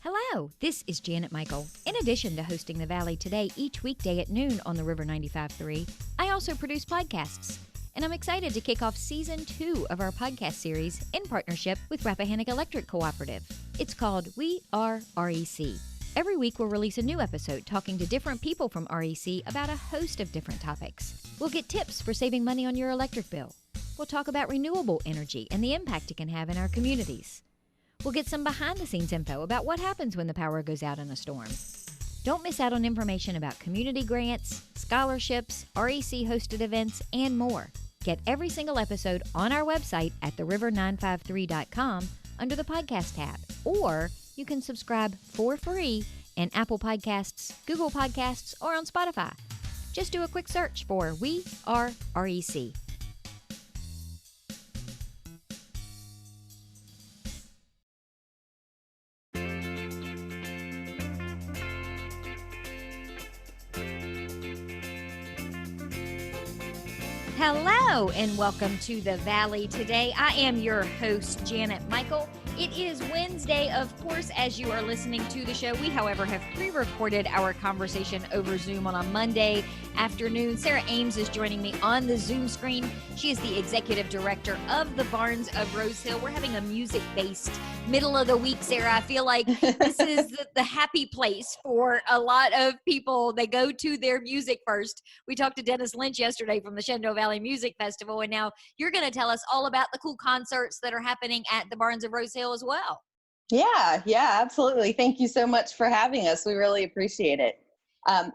Hello, this is Janet Michael. In addition to hosting The Valley Today each weekday at noon on the River 95.3, I also produce podcasts. And I'm excited to kick off Season 2 of our podcast series in partnership with Rappahannock Electric Cooperative. It's called We Are REC. Every week we'll release a new episode talking to different people from REC about a host of different topics. We'll get tips for saving money on your electric bill. We'll talk about renewable energy and the impact it can have in our communities. We'll get some behind-the-scenes info about what happens when the power goes out in a storm. Don't miss out on information about community grants, scholarships, REC-hosted events, and more. Get every single episode on our website at theriver953.com under the podcast tab, or you can subscribe for free in Apple Podcasts, Google Podcasts, or on Spotify. Just do a quick search for We Are REC. Hello and welcome to The Valley Today. I am your host, Janet Michael. It is Wednesday, of course, as you are listening to the show. We, however, have pre-recorded our conversation over Zoom on a Monday afternoon. Sarah Ames is joining me on the Zoom screen. She is the executive director of the Barns of Rose Hill. We're having a music-based middle of the week, Sarah. I feel like this is the happy place for a lot of people. They go to their music first. We talked to Dennis Lynch yesterday from the Shenandoah Valley Music Festival, and now you're going to tell us all about the cool concerts that are happening at the Barns of Rose Hill as well. Yeah, absolutely. Thank you so much for having us. We really appreciate it.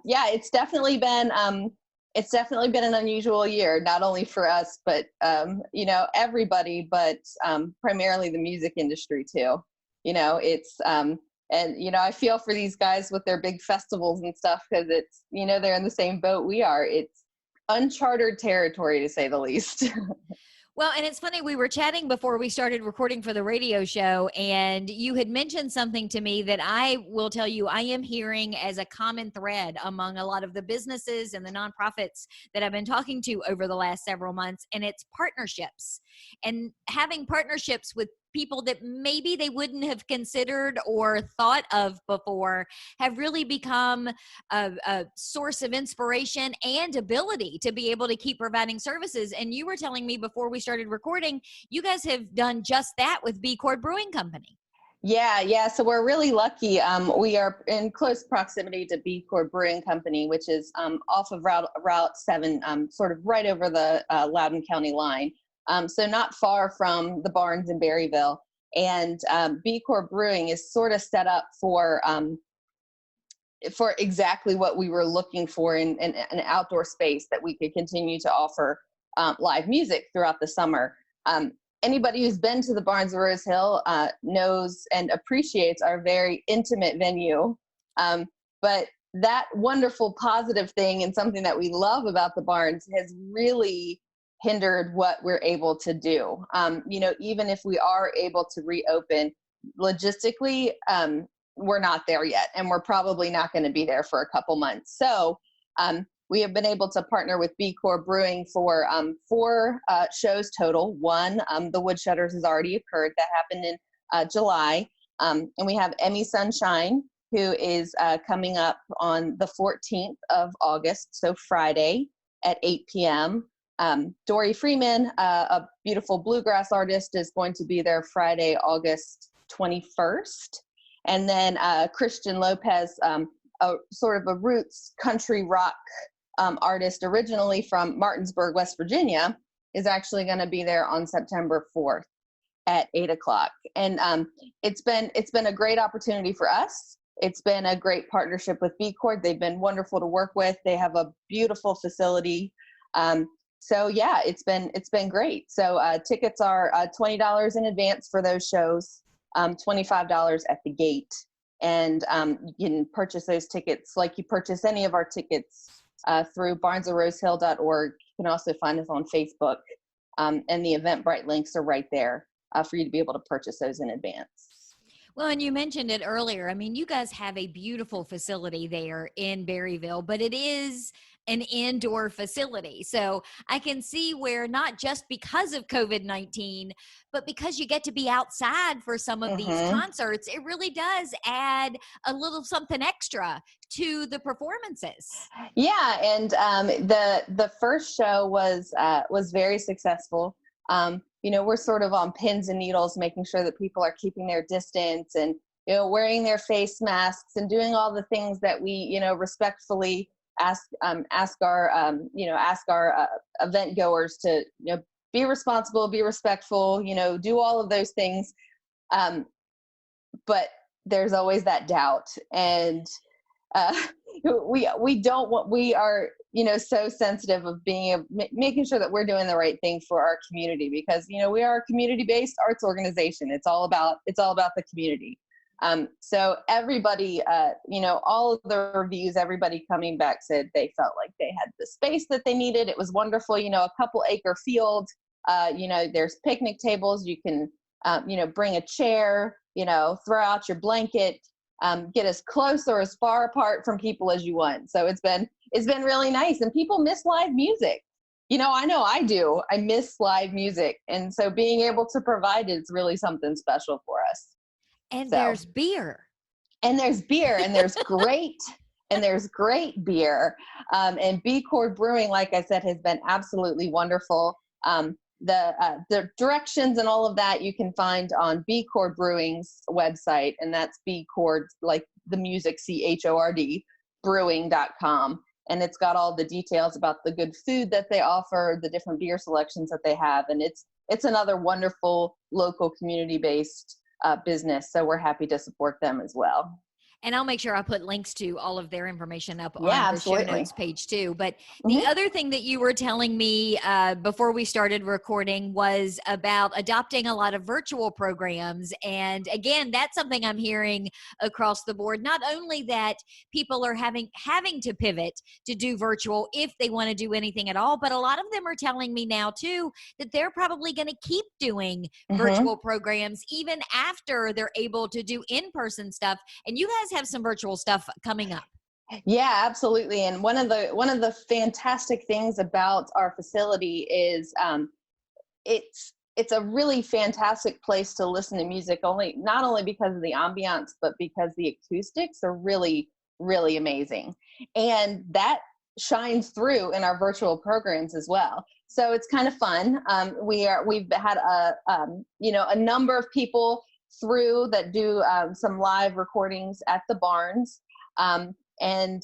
It's definitely been an unusual year, not only for us, but everybody, but primarily the music industry too. I feel for these guys with their big festivals and stuff, because it's, they're in the same boat we are. It's uncharted territory, to say the least. Well, and it's funny, we were chatting before we started recording for the radio show, and you had mentioned something to me that I will tell you I am hearing as a common thread among a lot of the businesses and the nonprofits that I've been talking to over the last several months, and it's partnerships. And having partnerships with people that maybe they wouldn't have considered or thought of before have really become a source of inspiration and ability to be able to keep providing services. And you were telling me before we started recording, you guys have done just that with Chord Brewing Company. Yeah. So we're really lucky. We are in close proximity to Chord Brewing Company, which is off of Route 7, sort of right over the Loudoun County line. So not far from the Barns in Berryville. And Chord Brewing is sort of set up for exactly what we were looking for in an outdoor space that we could continue to offer live music throughout the summer. Anybody who's been to the Barns of Rose Hill knows and appreciates our very intimate venue. But that wonderful positive thing and something that we love about the Barns has really hindered what we're able to do. Even if we are able to reopen logistically, we're not there yet, and we're probably not going to be there for a couple months. So we have been able to partner with Chord Brewing for 4 shows total. One, the Woodshutters has already occurred. That happened in July. And we have Emmy Sunshine, who is coming up on the 14th of August, so Friday at 8 p.m. Dori Freeman, a beautiful bluegrass artist, is going to be there Friday, August 21st. And then Christian Lopez, a sort of a roots country rock artist originally from Martinsburg, West Virginia, is actually going to be there on September 4th at 8 o'clock. And it's been a great opportunity for us. It's been a great partnership with Chord. They've been wonderful to work with. They have a beautiful facility. So yeah, it's been great. So tickets are $20 in advance for those shows, $25 at the gate. And you can purchase those tickets like you purchase any of our tickets through barnsofrosehill.org. You can also find us on Facebook, and the Eventbrite links are right there for you to be able to purchase those in advance. Well, and you mentioned it earlier. I mean, you guys have a beautiful facility there in Berryville, but it is an indoor facility. So I can see where not just because of COVID-19, but because you get to be outside for some of these concerts, it really does add a little something extra to the performances. Yeah, and the first show was very successful. We're sort of on pins and needles, making sure that people are keeping their distance and wearing their face masks and doing all the things that we respectfully ask our event goers to be responsible, be respectful, do all of those things. But there's always that doubt, and we are so sensitive of making sure that we're doing the right thing for our community, because we are a community-based arts organization. It's all about the community. So everybody, all of the reviews, everybody coming back said they felt like they had the space that they needed. It was wonderful. A couple acre field, there's picnic tables. You can, bring a chair, throw out your blanket, get as close or as far apart from people as you want. So it's been really nice, and people miss live music. I know I do. I miss live music. And so being able to provide it's really something special for us. And there's beer. And there's beer, and there's great beer. And Chord Brewing, like I said, has been absolutely wonderful. The directions and all of that you can find on Chord Brewing's website, and that's Chord, like the music, CHORD, brewing.com. And it's got all the details about the good food that they offer, the different beer selections that they have. And it's another wonderful local community-based business. So we're happy to support them as well. And I'll make sure I put links to all of their information up on the show notes page too. But the other thing that you were telling me before we started recording was about adopting a lot of virtual programs. And again, that's something I'm hearing across the board. Not only that people are having to pivot to do virtual if they want to do anything at all, but a lot of them are telling me now too that they're probably going to keep doing virtual programs even after they're able to do in-person stuff. And you guys have some virtual stuff coming up. Yeah, absolutely. And one of the fantastic things about our facility is it's a really fantastic place to listen to music, not only because of the ambiance, but because the acoustics are really, really amazing. And that shines through in our virtual programs as well. So it's kind of fun. We've had a number of people through that do some live recordings at the Barns. And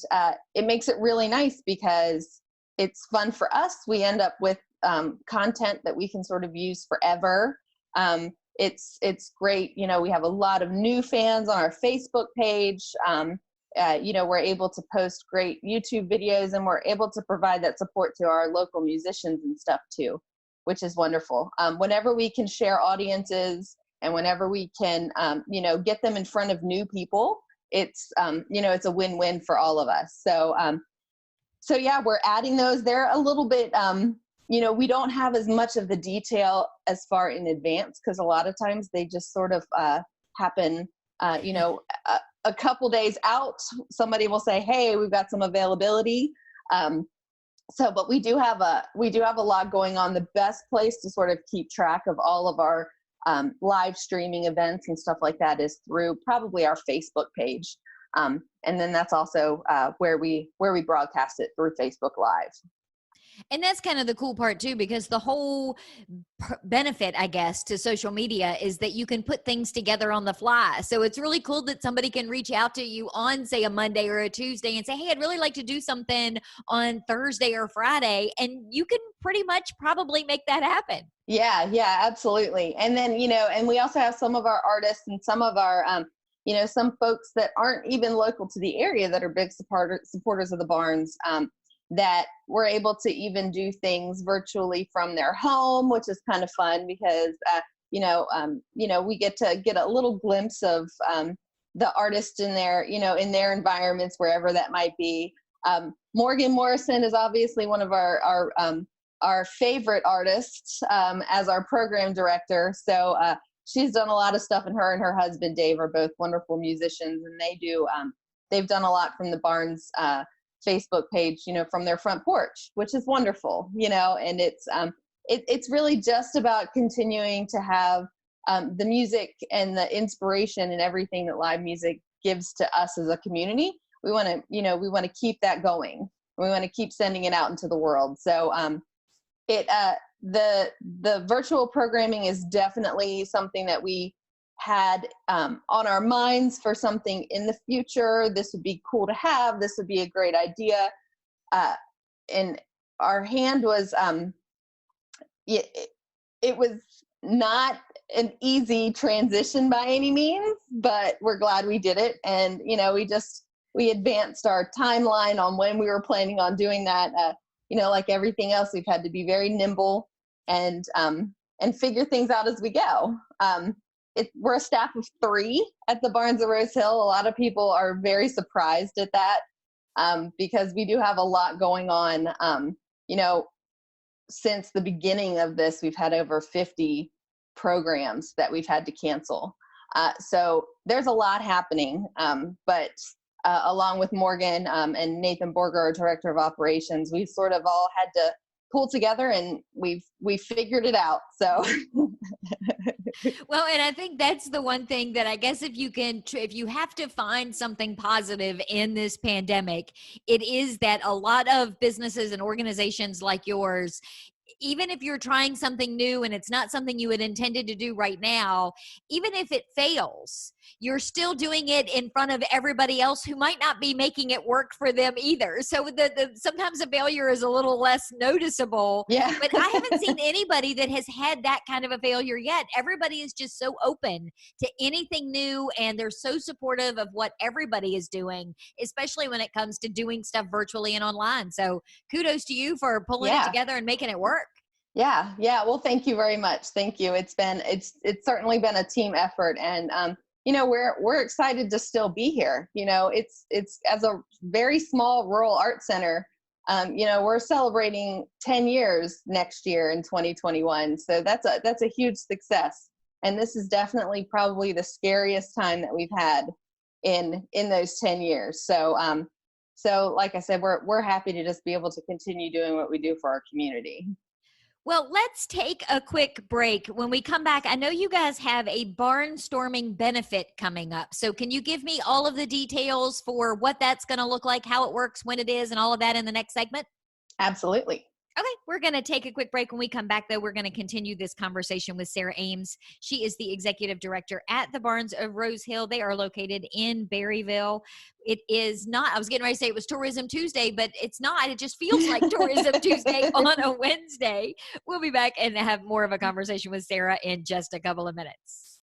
it makes it really nice because it's fun for us. We end up with content that we can sort of use forever. It's great. We have a lot of new fans on our Facebook page. We're able to post great YouTube videos, and we're able to provide that support to our local musicians and stuff too, which is wonderful. Whenever we can share audiences, and whenever we can, get them in front of new people, it's a win-win for all of us. So yeah, we're adding those. They're a little bit, we don't have as much of the detail as far in advance, because a lot of times they just sort of happen, a couple days out. Somebody will say, hey, we've got some availability. But we do have a lot going on. The best place to sort of keep track of all of our live streaming events and stuff like that is through probably our Facebook page. And then that's also where we broadcast it through Facebook Live. And that's kind of the cool part too, because the whole benefit, I guess, to social media is that you can put things together on the fly. So it's really cool that somebody can reach out to you on, say, a Monday or a Tuesday and say, hey, I'd really like to do something on Thursday or Friday. And you can pretty much probably make that happen. Yeah, absolutely. And then, and we also have some of our artists and some of our, some folks that aren't even local to the area that are big supporters of the Barns, that we're able to even do things virtually from their home, which is kind of fun because, we get to get a little glimpse of the artist in their, in their environments, wherever that might be. Morgan Morrison is obviously one of our favorite artists as our program director. So she's done a lot of stuff, and her husband Dave are both wonderful musicians, and they've done a lot from the Barns Facebook page, from their front porch, which is wonderful, and it's really just about continuing to have the music and the inspiration and everything that live music gives to us as a community. We want to keep that going. We want to keep sending it out into the world. So the virtual programming is definitely something that we had on our minds for something in the future. This would be cool to have. This would be a great idea. And our hand was, it was not an easy transition by any means, but we're glad we did it. And, we advanced our timeline on when we were planning on doing that. Like everything else, we've had to be very nimble and figure things out as we go. We're a staff of 3 at the Barns of Rose Hill. A lot of people are very surprised at that because we do have a lot going on. Since the beginning of this, we've had over 50 programs that we've had to cancel. So there's a lot happening, but along with Morgan and Nathan Borger, our director of operations, we sort of all had to pull together, and we figured it out. So well, and I think that's the one thing that I guess if you have to find something positive in this pandemic, it is that a lot of businesses and organizations like yours, even if you're trying something new and it's not something you had intended to do right now, even if it fails, you're still doing it in front of everybody else who might not be making it work for them either. So sometimes a failure is a little less noticeable. Yeah. But I haven't seen anybody that has had that kind of a failure yet. Everybody is just so open to anything new, and they're so supportive of what everybody is doing, especially when it comes to doing stuff virtually and online. So kudos to you for pulling it together and making it work. Yeah. Well, thank you very much. Thank you. It's certainly been a team effort, and we're excited to still be here. It's as a very small rural art center. We're celebrating 10 years next year in 2021. So that's a huge success. And this is definitely probably the scariest time that we've had in those 10 years. So like I said, we're happy to just be able to continue doing what we do for our community. Well, let's take a quick break. When we come back, I know you guys have a Barnstorming benefit coming up. So can you give me all of the details for what that's going to look like, how it works, when it is, and all of that in the next segment? Absolutely. Okay, we're going to take a quick break. When we come back, though, we're going to continue this conversation with Sarah Ames. She is the executive director at the Barns of Rose Hill. They are located in Berryville. It is not, I was getting ready to say it was Tourism Tuesday, but it's not. It just feels like Tourism Tuesday on a Wednesday. We'll be back and have more of a conversation with Sarah in just a couple of minutes.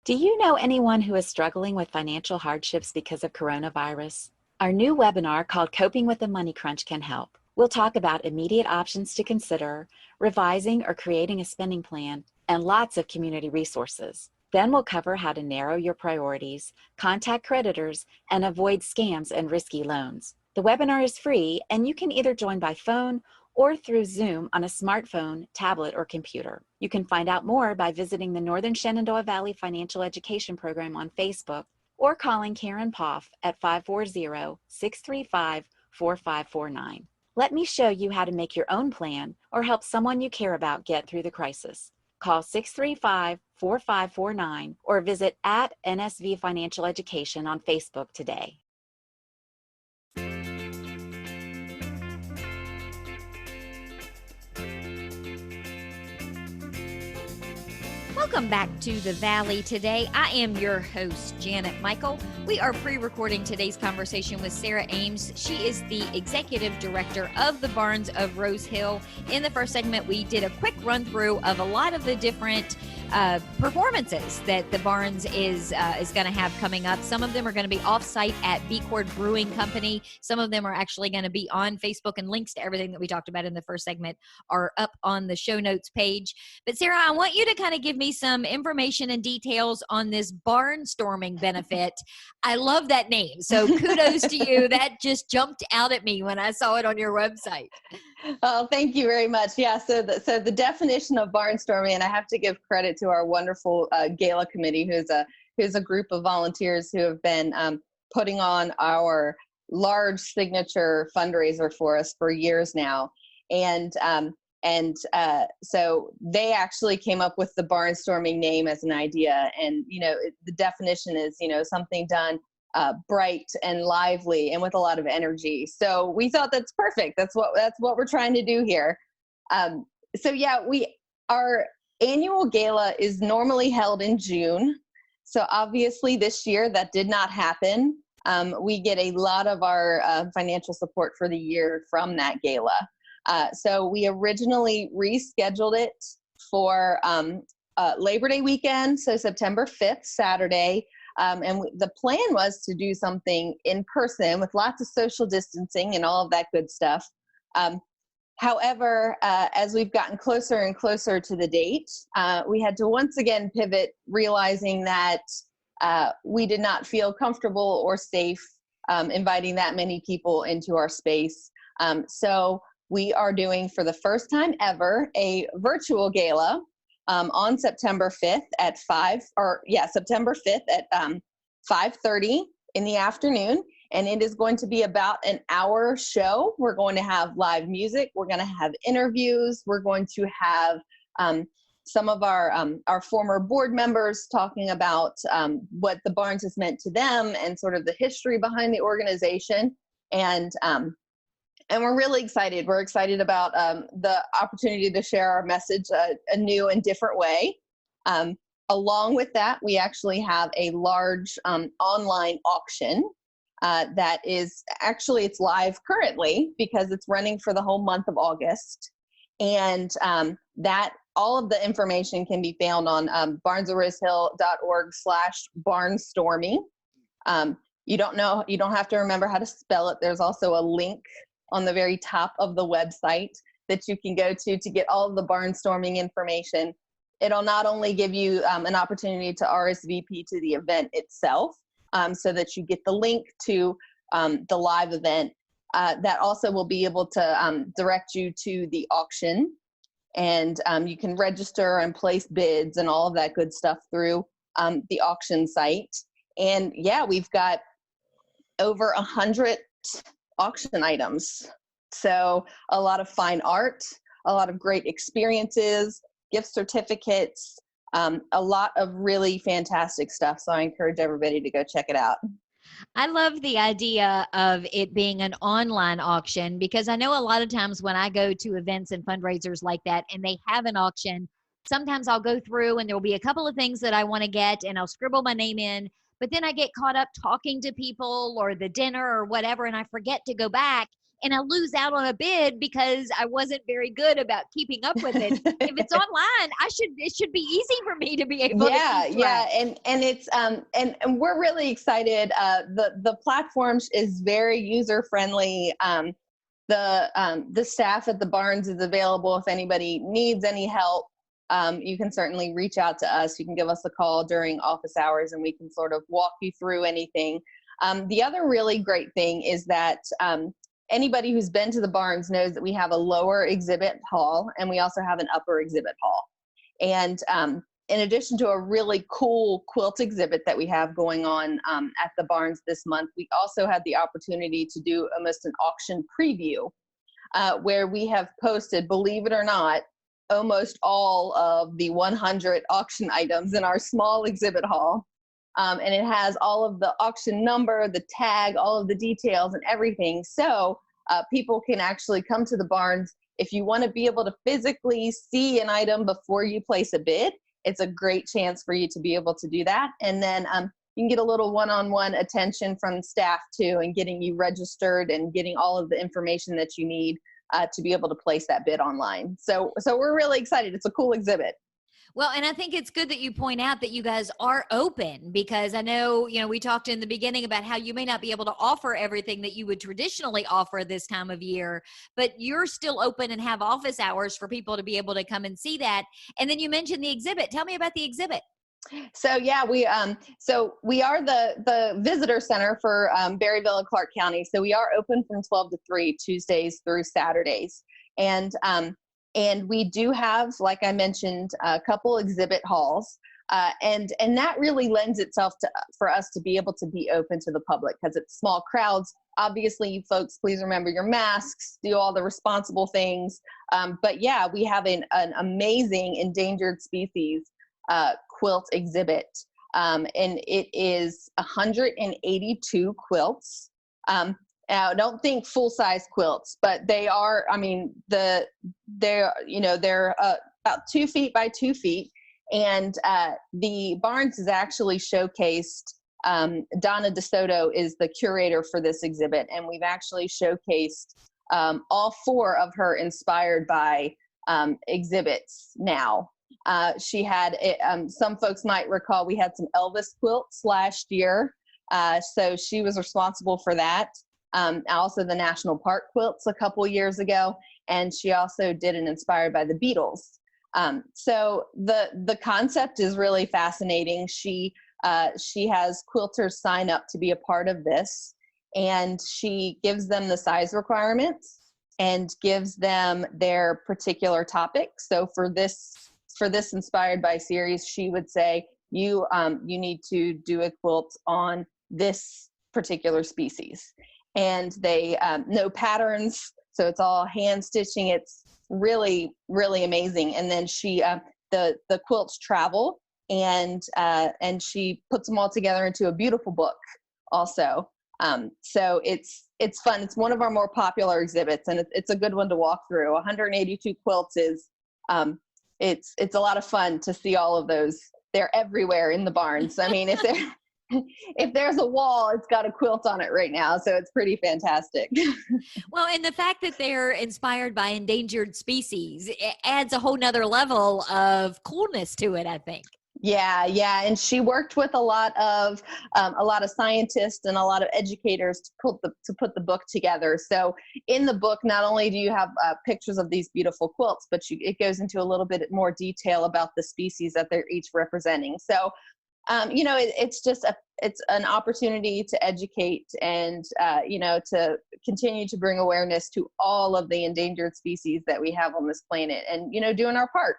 Do you know anyone who is struggling with financial hardships because of coronavirus? Our new webinar called Coping with the Money Crunch can help. We'll talk about immediate options to consider, revising or creating a spending plan, and lots of community resources. Then we'll cover how to narrow your priorities, contact creditors, and avoid scams and risky loans. The webinar is free, and you can either join by phone or through Zoom on a smartphone, tablet, or computer. You can find out more by visiting the Northern Shenandoah Valley Financial Education Program on Facebook or calling Karen Poff at 540-635-4549. Let me show you how to make your own plan or help someone you care about get through the crisis. Call 635-4549 or visit at NSV Financial Education on Facebook today. Welcome back to the Valley today. I am your host, Janet Michael. We are pre-recording today's conversation with Sarah Ames. She is the executive director of the Barns of Rose Hill. In the first segment, we did a quick run through of a lot of the different performances that the Barns is going to have coming up. Some of them are going to be off-site at Chord Brewing Company. Some of them are actually going to be on Facebook, and links to everything that we talked about in the first segment are up on the show notes page. But Sarah, I want you to kind of give me some information and details on this Barnstorming benefit. I love that name. So kudos to you. That just jumped out at me when I saw it on your website. Oh, thank you very much. Yeah, so the definition of barnstorming, and I have to give credit to our wonderful gala committee, who's a group of volunteers who have been putting on our large signature fundraiser for us for years now. So they actually came up with the Barnstorming name as an idea. And, the definition is, something done bright and lively and with a lot of energy. So we thought that's perfect. That's what we're trying to do here. Our annual gala is normally held in June. So obviously this year that did not happen. We get a lot of our financial support for the year from that gala. So we originally rescheduled it for Labor Day weekend, so September 5th, Saturday. The plan was to do something in person with lots of social distancing and all of that good stuff. However, as we've gotten closer and closer to the date, we had to once again pivot, realizing that we did not feel comfortable or safe inviting that many people into our space. So we are doing, for the first time ever, a virtual gala on September 5th at 5:30 in the afternoon. And it is going to be about an hour show. We're going to have live music. We're going to have interviews. We're going to have some of our former board members talking about what the Barns has meant to them and sort of the history behind the organization. And we're really excited. We're excited about the opportunity to share our message a new and different way. Along with that, we actually have a large online auction that is actually, it's live currently because it's running for the whole month of August. And that all of the information can be found on barnstorming. You don't have to remember how to spell it. There's also a link on the very top of the website that you can go to get all of the Barnstorming information. It'll not only give you an opportunity to RSVP to the event itself, so that you get the link to the live event, that also will be able to direct you to the auction. And you can register and place bids and all of that good stuff through the auction site. And yeah, we've got over 100 auction items. So a lot of fine art, a lot of great experiences, gift certificates, a lot of really fantastic stuff. So I encourage everybody to go check it out. I love the idea of it being an online auction, because I know a lot of times when I go to events and fundraisers like that and they have an auction, sometimes I'll go through and there'll be a couple of things that I want to get and I'll scribble my name in, but then I get caught up talking to people or the dinner or whatever, and I forget to go back and I lose out on a bid because I wasn't very good about keeping up with it. If it's online, it should be easy for me to be able to keep track. Yeah. And it's, and we're really excited. The platform is very user friendly. The staff at the Barns is available if anybody needs any help. You can certainly reach out to us. You can give us a call during office hours and we can sort of walk you through anything. The other really great thing is that anybody who's been to the Barns knows that we have a lower exhibit hall and we also have an upper exhibit hall. And in addition to a really cool quilt exhibit that we have going on at the Barns this month, we also had the opportunity to do almost an auction preview where we have posted, believe it or not, almost all of the 100 auction items in our small exhibit hall. And it has all of the auction number, the tag, all of the details and everything. So people can actually come to the Barns. If you want to be able to physically see an item before you place a bid, it's a great chance for you to be able to do that. And then you can get a little one-on-one attention from staff too, and getting you registered and getting all of the information that you need to be able to place that bid online. So we're really excited. It's a cool exhibit. Well, and I think it's good that you point out that you guys are open, because I know, we talked in the beginning about how you may not be able to offer everything that you would traditionally offer this time of year, but you're still open and have office hours for people to be able to come and see that. And then you mentioned the exhibit. Tell me about the exhibit. So yeah, we are the visitor center for Berryville and Clark County. So we are open from 12 to 3 Tuesdays through Saturdays. And we do have, like I mentioned, a couple exhibit halls. And that really lends itself for us to be able to be open to the public, because it's small crowds. obviously, you folks, please remember your masks, do all the responsible things. But yeah, we have an amazing endangered species quilt exhibit. And it is 182 quilts. Now, don't think full-size quilts, but they are, I mean, they're about 2 feet by 2 feet. And the Barnes is actually showcased. Donna DeSoto is the curator for this exhibit, and we've actually showcased all 4 of her inspired by exhibits now. She had, some folks might recall, we had some Elvis quilts last year. So she was responsible for that. Also the National Park quilts a couple years ago. And she also did an inspired by the Beatles. So the concept is really fascinating. She has quilters sign up to be a part of this, and she gives them the size requirements and gives them their particular topic. So for this inspired by series, she would say, you need to do a quilt on this particular species. And they know patterns, so it's all hand stitching. It's really, really amazing. And then she, the quilts travel, and she puts them all together into a beautiful book also. So it's fun. It's one of our more popular exhibits, and it's a good one to walk through. 182 quilts is, it's a lot of fun to see all of those. They're everywhere in the Barnes. I mean, if there's a wall, it's got a quilt on it right now. So it's pretty fantastic. Well, and the fact that they're inspired by endangered species, it adds a whole nother level of coolness to it, I think. Yeah. And she worked with a lot of scientists and a lot of educators to put the book together. So in the book, not only do you have pictures of these beautiful quilts, but it goes into a little bit more detail about the species that they're each representing. So it's an opportunity to educate and, to continue to bring awareness to all of the endangered species that we have on this planet and, doing our part.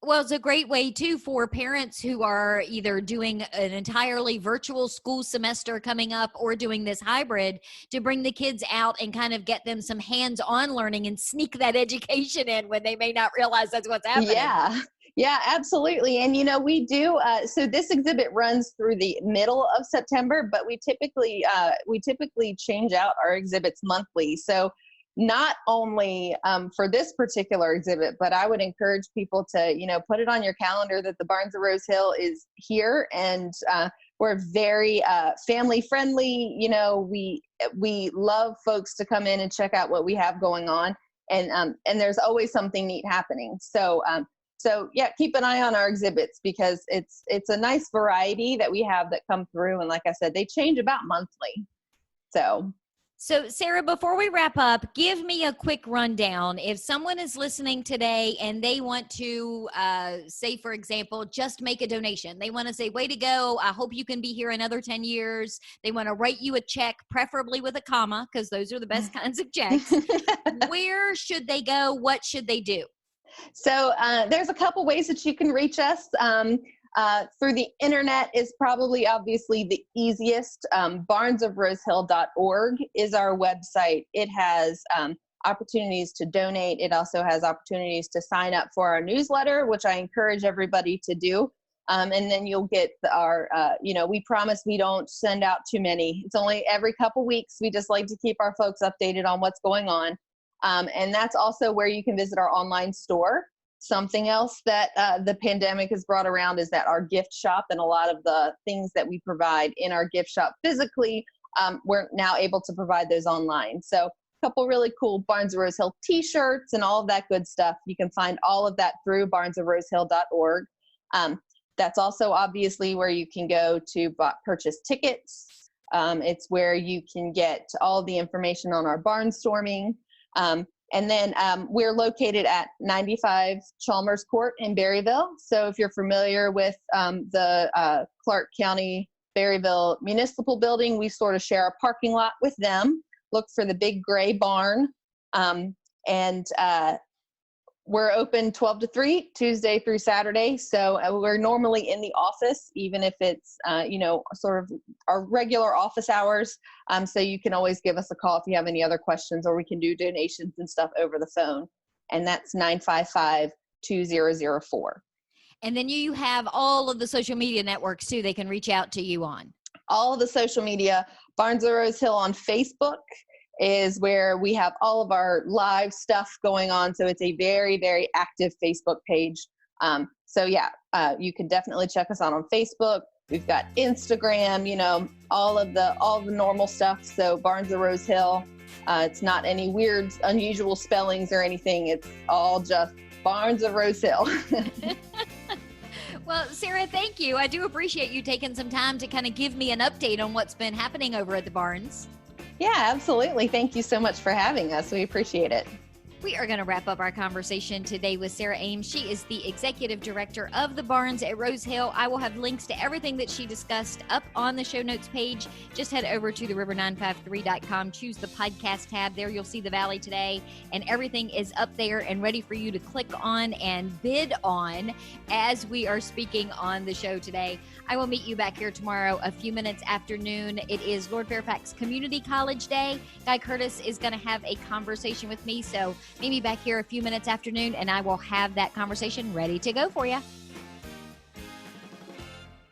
Well, it's a great way, too, for parents who are either doing an entirely virtual school semester coming up or doing this hybrid to bring the kids out and kind of get them some hands-on learning and sneak that education in when they may not realize that's what's happening. Yeah, absolutely. And, we do, so this exhibit runs through the middle of September, but we typically change out our exhibits monthly. So not only for this particular exhibit, but I would encourage people to, put it on your calendar that the Barnes of Rose Hill is here, and we're very family friendly. We love folks to come in and check out what we have going on, and there's always something neat happening. So yeah, keep an eye on our exhibits because it's a nice variety that we have that come through, and like I said, they change about monthly. So Sarah, before we wrap up, give me a quick rundown. If someone is listening today and they want to, say, for example, just make a donation. They want to say, way to go. I hope you can be here another 10 years. They want to write you a check, preferably with a comma, because those are the best kinds of checks. Where should they go? What should they do? So there's a couple ways that you can reach us. Through the internet is probably obviously the easiest. barnesofrosehill.org is our website. It has opportunities to donate. It also has opportunities to sign up for our newsletter, which I encourage everybody to do. And then you'll get our, we promise we don't send out too many. It's only every couple weeks. We just like to keep our folks updated on what's going on. And that's also where you can visit our online store. Something else that the pandemic has brought around is that our gift shop and a lot of the things that we provide in our gift shop physically, we're now able to provide those online. So a couple really cool Barnes of Rose Hill t-shirts and all of that good stuff. You can find all of that through barnesofrosehill.org. That's also obviously where you can go to purchase tickets. It's where you can get all the information on our Barnstorming. And then we're located at 95 Chalmers Court in Berryville. So if you're familiar with the Clark County Berryville Municipal Building, we sort of share a parking lot with them. Look for the big gray barn. And We're open 12 to 3, Tuesday through Saturday. So we're normally in the office, even if it's, sort of our regular office hours. So you can always give us a call if you have any other questions, or we can do donations and stuff over the phone. And that's 955-2004. And then you have all of the social media networks too they can reach out to you on. All of the social media. Barns of Rose Hill on Facebook is where we have all of our live stuff going on. So it's a very, very active Facebook page. You can definitely check us out on Facebook. We've got Instagram, all the normal stuff. So Barns of Rose Hill, it's not any weird, unusual spellings or anything. It's all just Barns of Rose Hill. Well, Sarah, thank you. I do appreciate you taking some time to kind of give me an update on what's been happening over at the Barns. Yeah, absolutely. Thank you so much for having us. We appreciate it. We are going to wrap up our conversation today with Sarah Ames. She is the executive director of the Barns at Rose Hill. I will have links to everything that she discussed up on the show notes page. Just head over to theriver953.com, choose the podcast tab. There you'll see the Valley today, and everything is up there and ready for you to click on and bid on as we are speaking on the show today. I will meet you back here tomorrow a few minutes after noon. It is Lord Fairfax Community College Day. Guy Curtis is going to have a conversation with me, so maybe back here a few minutes after noon, and I will have that conversation ready to go for you.